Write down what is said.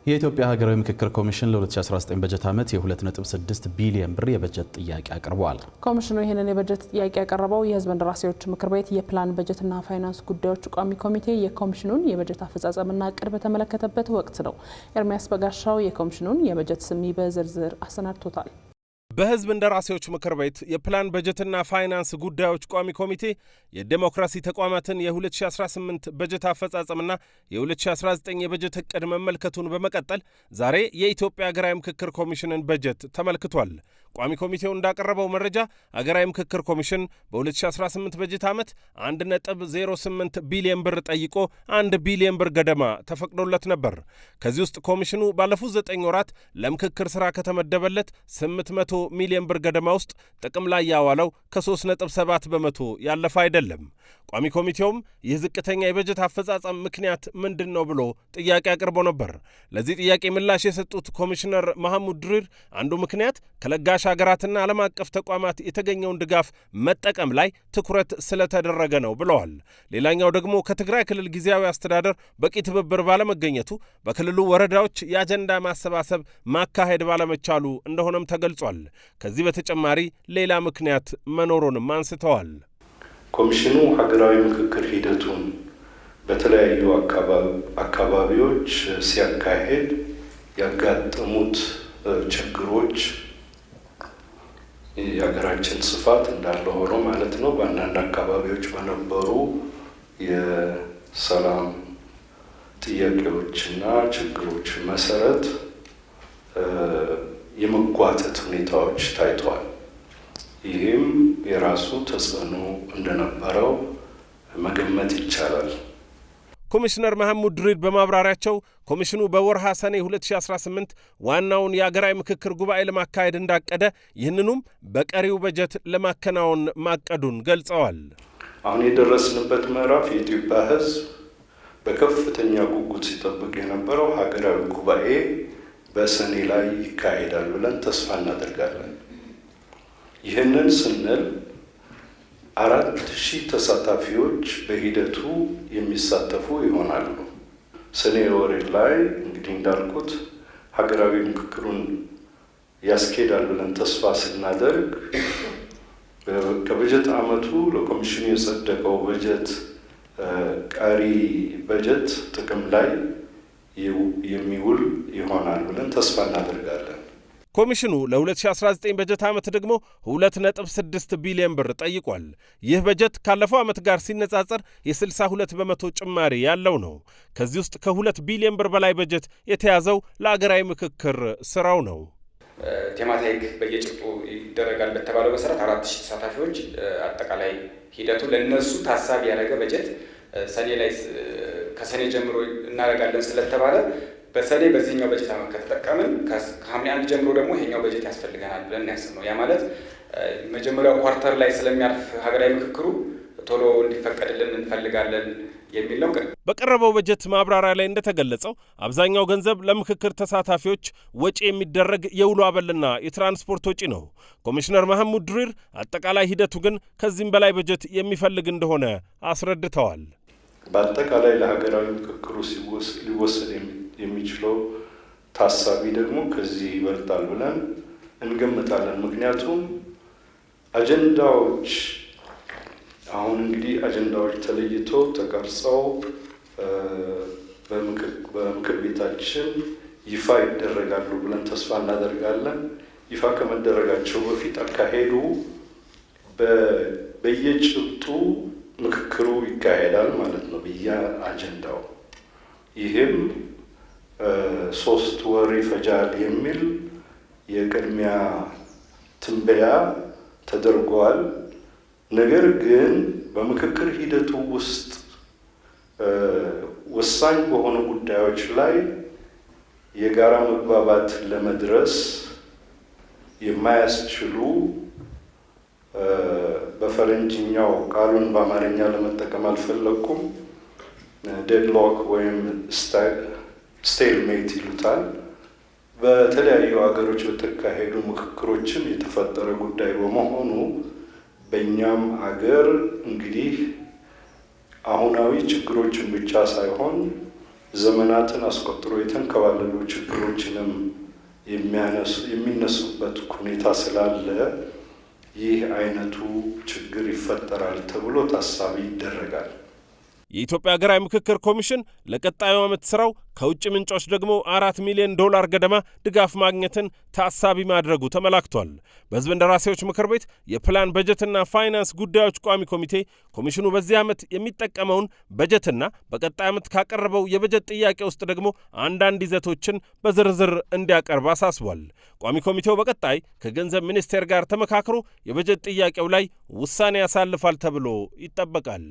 የኢትዮጵያ ሀገራዊ ምክክር ኮሚሽን ለ2019 በጀት ዓመት የ2.6 ቢሊዮን ብር የበጀት ጥያቄ አቅርቧል። ኮሚሽኑ ይህንን የበጀት ጥያቄ ያቀረበው የሕዝብ እንደራሴዎች ምክር ቤት የፕላን በጀትና ፋይናንስ ጉዳዮች ቋሚ ኮሚቴ የኮሚሽኑን የበጀት አፈጻጸምና ዕቅድ በተመለከተበት ወቅት ነው። ኤርሚያስ በጋሻው የኮሚሽኑን የበጀት ስሚ በዝርዝር አሰናድቶታል። በሕዝብ እንደራሴዎች ምክር ቤት የፕላን በጀትና ፋይናንስ ጉዳዮች ቋሚ ኮሚቴ የዴሞክራሲ ተቋማትን የ2018 በጀት አፈጻጸምና የ2019 የበጀት ዕቅድ መመልከቱን በመቀጠል ዛሬ የኢትዮጵያ ሀገራዊ ምክክር ኮሚሽንን በጀት ተመልክቷል። ቋሚ ኮሚቴው እንዳቀረበው መረጃ ሀገራዊ ምክክር ኮሚሽን በ2018 በጀት ዓመት 1.08 ቢሊዮን ብር ጠይቆ 1 ቢሊዮን ብር ገደማ ተፈቅዶለት ነበር። ከዚህ ውስጥ ኮሚሽኑ ባለፉት 9 ወራት ለምክክር ሥራ ከተመደበለት 800 ሚሊዮን ብር ገደማ ውስጥ ጥቅም ላይ ያዋለው ከ3.7 በመቶ ያለፈ አይደለም። ቋሚ ኮሚቴውም ይህ ዝቅተኛ የበጀት አፈጻጸም ምክንያት ምንድን ነው ብሎ ጥያቄ አቅርቦ ነበር። ለዚህ ጥያቄ ምላሽ የሰጡት ኮሚሽነር መሐሙድ ድሪር አንዱ ምክንያት ከለጋሽ ሀገራትና ዓለም አቀፍ ተቋማት የተገኘውን ድጋፍ መጠቀም ላይ ትኩረት ስለተደረገ ነው ብለዋል። ሌላኛው ደግሞ ከትግራይ ክልል ጊዜያዊ አስተዳደር በቂ ትብብር ባለመገኘቱ በክልሉ ወረዳዎች የአጀንዳ ማሰባሰብ ማካሄድ ባለመቻሉ እንደሆነም ተገልጿል። ከዚህ በተጨማሪ ሌላ ምክንያት መኖሩንም አንስተዋል። ኮሚሽኑ ሀገራዊ ምክክር ሂደቱን በተለያዩ አካባቢዎች ሲያካሄድ ያጋጠሙት ችግሮች የሀገራችን ስፋት እንዳለ ሆኖ ማለት ነው በአንዳንድ አካባቢዎች በነበሩ የሰላም ጥያቄዎችና ችግሮች መሰረት የመጓተት ሁኔታዎች ታይተዋል። ይህም የራሱ ተጽዕኖ እንደነበረው መገመት ይቻላል። ኮሚሽነር መሐሙድ ድሪር በማብራሪያቸው ኮሚሽኑ በወርሃ ሰኔ 2018 ዋናውን የአገራዊ ምክክር ጉባኤ ለማካሄድ እንዳቀደ ይህንኑም በቀሪው በጀት ለማከናወን ማቀዱን ገልጸዋል። አሁን የደረስንበት ምዕራፍ የኢትዮጵያ ሕዝብ በከፍተኛ ጉጉት ሲጠብቅ የነበረው ሀገራዊ ጉባኤ በሰኔ ላይ ይካሄዳል ብለን ተስፋ እናደርጋለን። ይህንን ስንል 4000 ተሳታፊዎች በሂደቱ የሚሳተፉ ይሆናሉ። ሰኔ ወር ላይ እንግዲህ እንዳልኩት ሀገራዊ ምክክሩን ያስኬዳል ብለን ተስፋ ስናደርግ ከበጀት ዓመቱ ለኮሚሽኑ የጸደቀው በጀት ቀሪ በጀት ጥቅም ላይ የሚውል ይሆናል ብለን ተስፋ እናደርጋለን። ኮሚሽኑ ለ2019 በጀት ዓመት ደግሞ 2.6 ቢሊዮን ብር ጠይቋል። ይህ በጀት ካለፈው ዓመት ጋር ሲነጻጸር የ62 በመቶ ጭማሪ ያለው ነው። ከዚህ ውስጥ ከ2 ቢሊዮን ብር በላይ በጀት የተያዘው ለአገራዊ ምክክር ስራው ነው። ቴማቲክ በየጭብጡ ይደረጋል በተባለው መሰረት 4000 ተሳታፊዎች አጠቃላይ ሂደቱ ለነሱ ታሳቢ ያደረገ በጀት ሰኔ ላይ ከሰኔ ጀምሮ እናደርጋለን ስለተባለ በሰኔ በዚህኛው በጀት ዓመት ከተጠቀምን ከሐምሌ 1 ጀምሮ ደግሞ ይሄኛው በጀት ያስፈልገናል ብለን ያስብ ነው። ያ ማለት መጀመሪያው ኳርተር ላይ ስለሚያርፍ ሀገራዊ ምክክሩ ቶሎ እንዲፈቀድልን እንፈልጋለን የሚል ነው። በቀረበው በጀት ማብራሪያ ላይ እንደተገለጸው አብዛኛው ገንዘብ ለምክክር ተሳታፊዎች ወጪ የሚደረግ የውሎ አበልና የትራንስፖርት ወጪ ነው። ኮሚሽነር መሐሙድ ድሪር አጠቃላይ ሂደቱ ግን ከዚህም በላይ በጀት የሚፈልግ እንደሆነ አስረድተዋል። በአጠቃላይ ለሀገራዊ ምክክሩ ሊወሰድ የሚችለው ታሳቢ ደግሞ ከዚህ ይበልጣል ብለን እንገምታለን። ምክንያቱም አጀንዳዎች አሁን እንግዲህ አጀንዳዎች ተለይቶ ተቀርጸው በምክር ቤታችን ይፋ ይደረጋሉ ብለን ተስፋ እናደርጋለን። ይፋ ከመደረጋቸው በፊት አካሄዱ በየጭብጡ ምክክሩ ይካሄዳል ማለት ነው በየአጀንዳው። ይህም 3 ወር ይፈጃል የሚል የቅድሚያ ትንበያ ተደርጓል። ነገር ግን በምክክር ሂደቱ ውስጥ ወሳኝ በሆኑ ጉዳዮች ላይ የጋራ መግባባት ለመድረስ የማያስችሉ በፈረንጅኛው ቃሉን በአማርኛ ለመጠቀም አልፈለኩም፣ ዴድሎክ ወይም ስቴልሜት ይሉታል። በተለያዩ ሀገሮች በተካሄዱ ምክክሮችን የተፈጠረ ጉዳይ በመሆኑ በእኛም አገር እንግዲህ አሁናዊ ችግሮችን ብቻ ሳይሆን ዘመናትን አስቆጥሮ የተንከባለሉ ችግሮችንም የሚነሱበት ሁኔታ ስላለ ይህ አይነቱ ችግር ይፈጠራል ተብሎ ታሳቢ ይደረጋል። የኢትዮጵያ ሀገራዊ ምክክር ኮሚሽን ለቀጣዩ ዓመት ስራው ከውጭ ምንጮች ደግሞ $4 ሚሊዮን ገደማ ድጋፍ ማግኘትን ታሳቢ ማድረጉ ተመላክቷል። በሕዝብ እንደራሴዎች ምክር ቤት የፕላን በጀትና ፋይናንስ ጉዳዮች ቋሚ ኮሚቴ ኮሚሽኑ በዚህ ዓመት የሚጠቀመውን በጀትና በቀጣይ ዓመት ካቀረበው የበጀት ጥያቄ ውስጥ ደግሞ አንዳንድ ይዘቶችን በዝርዝር እንዲያቀርብ አሳስቧል። ቋሚ ኮሚቴው በቀጣይ ከገንዘብ ሚኒስቴር ጋር ተመካክሮ የበጀት ጥያቄው ላይ ውሳኔ ያሳልፋል ተብሎ ይጠበቃል።